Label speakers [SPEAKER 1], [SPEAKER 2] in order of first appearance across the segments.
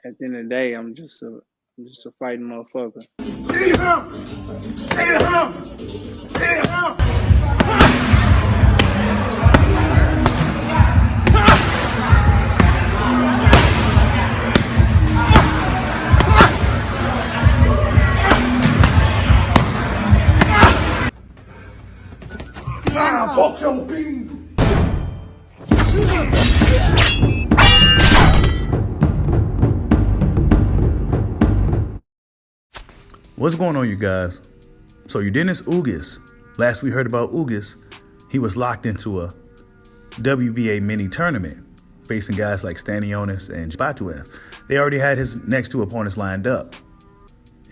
[SPEAKER 1] at the end of the day, I'm just a fighting motherfucker.
[SPEAKER 2] Fuck your bean.
[SPEAKER 3] What's going on, you guys? So Yordenis Ugas, last we heard about Ugas, he was locked into a WBA mini tournament facing guys like Yordenis and Spence. They already had his next two opponents lined up.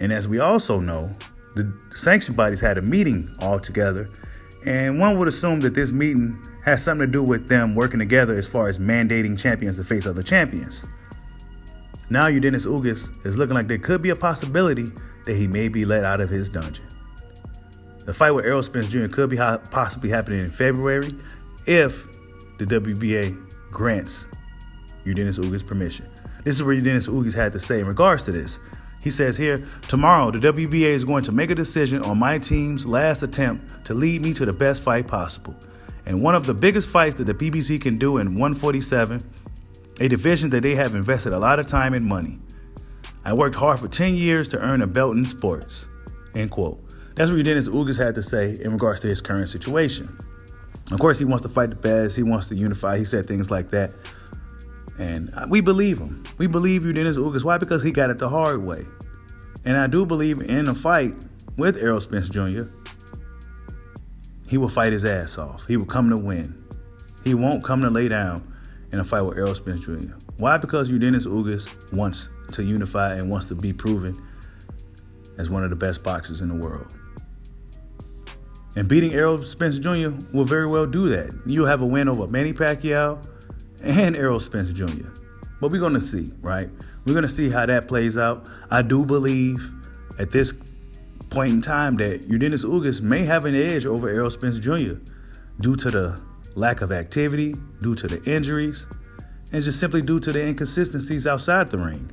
[SPEAKER 3] And as we also know, the sanction bodies had a meeting all together, and one would assume that this meeting has something to do with them working together as far as mandating champions to face other champions. Now Yordenis Ugas is looking like there could be a possibility that he may be let out of his dungeon. The fight with Errol Spence Jr. could be possibly happening in February if the WBA grants Yordenis Ugas permission. This is what Yordenis Ugas had to say in regards to this. He says here, tomorrow the WBA is going to make a decision on my team's last attempt to lead me to the best fight possible. And one of the biggest fights that the PBC can do in 147, a division that they have invested a lot of time and money. I worked hard for 10 years to earn a belt in sports, end quote. That's what Yordenis Ugas had to say in regards to his current situation. Of course, he wants to fight the best. He wants to unify. He said things like that. And we believe him. We believe Yordenis Ugas. Why? Because he got it the hard way. And I do believe in a fight with Errol Spence Jr., he will fight his ass off. He will come to win. He won't come to lay down in a fight with Errol Spence Jr. Why? Because Yordenis Ugas wants to unify and wants to be proven as one of the best boxers in the world. And beating Errol Spence Jr. will very well do that. You'll have a win over Manny Pacquiao and Errol Spence Jr. But we're going to see, right? We're going to see how that plays out. I do believe at this point in time that Yordenis Ugas may have an edge over Errol Spence Jr. due to the lack of activity, due to the injuries, and just simply due to the inconsistencies outside the ring.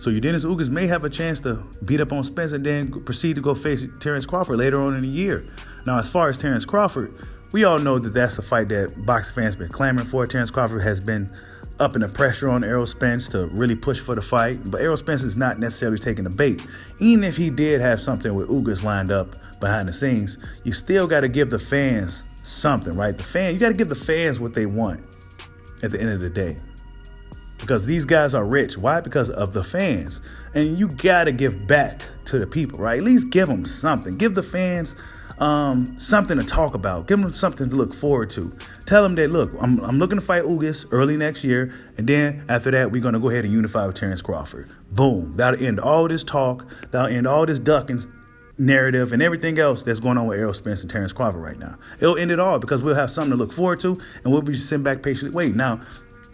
[SPEAKER 3] So Yordenis Ugas may have a chance to beat up on Spence and then proceed to go face Terrence Crawford later on in the year. Now, as far as Terrence Crawford, we all know that that's the fight that boxing fans have been clamoring for. Terrence Crawford has been upping the pressure on Errol Spence to really push for the fight. But Errol Spence is not necessarily taking the bait. Even if he did have something with Ugas lined up behind the scenes, you still got to give the fans something, right? You got to give the fans what they want at the end of the day. Because these guys are rich. Why? Because of the fans. And you got to give back to the people, right? At least give them something. Give the fans something to talk about. Give them something to look forward to. Tell them that, look, I'm looking to fight Ugas early next year. And then after that, we're going to go ahead and unify with Terrence Crawford. Boom. That'll end all this talk. That'll end all this ducking narrative and everything else that's going on with Errol Spence and Terrence Crawford right now. It'll end it all because we'll have something to look forward to and we'll be sitting back patiently waiting. Now,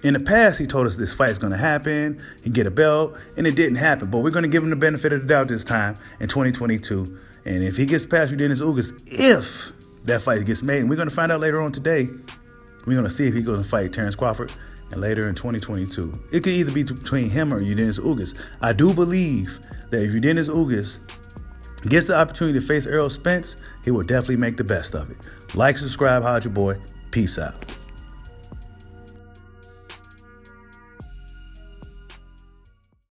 [SPEAKER 3] in the past, he told us this fight is going to happen, he'd get a belt, and it didn't happen. But we're going to give him the benefit of the doubt this time in 2022. And if he gets past Yordenis Ugas, if that fight gets made, and we're going to find out later on today, we're going to see if he goes to fight Terrence Crawford, and later in 2022. It could either be between him or Yordenis Ugas. I do believe that if Yordenis Ugas gets the opportunity to face Errol Spence, he will definitely make the best of it. Like, subscribe, holla at your boy. Peace out.